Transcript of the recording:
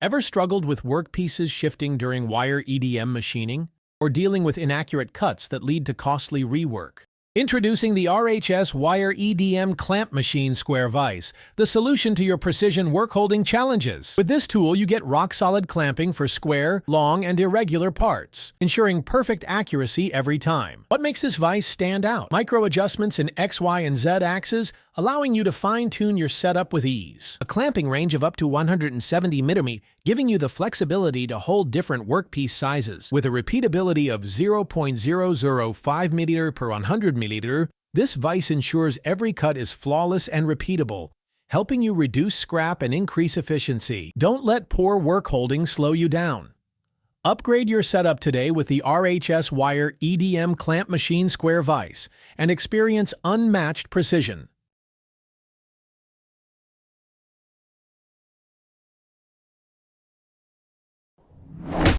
Ever struggled with workpieces shifting during wire EDM machining? Or dealing with inaccurate cuts that lead to costly rework? Introducing the RHS Wire EDM Clamp Machine Square Vise, the solution to your precision work-holding challenges. With this tool, you get rock-solid clamping for square, long, and irregular parts, ensuring perfect accuracy every time. What makes this vise stand out? Micro adjustments in X, Y, and Z axes, allowing you to fine-tune your setup with ease. A clamping range of up to 170 mm, giving you the flexibility to hold different workpiece sizes. With a repeatability of 0.005 mm per 100 mm, this vise ensures every cut is flawless and repeatable, helping you reduce scrap and increase efficiency. Don't let poor work holding slow you down. Upgrade your setup today with the RHS Wire EDM Clamp Machine Square Vise and experience unmatched precision.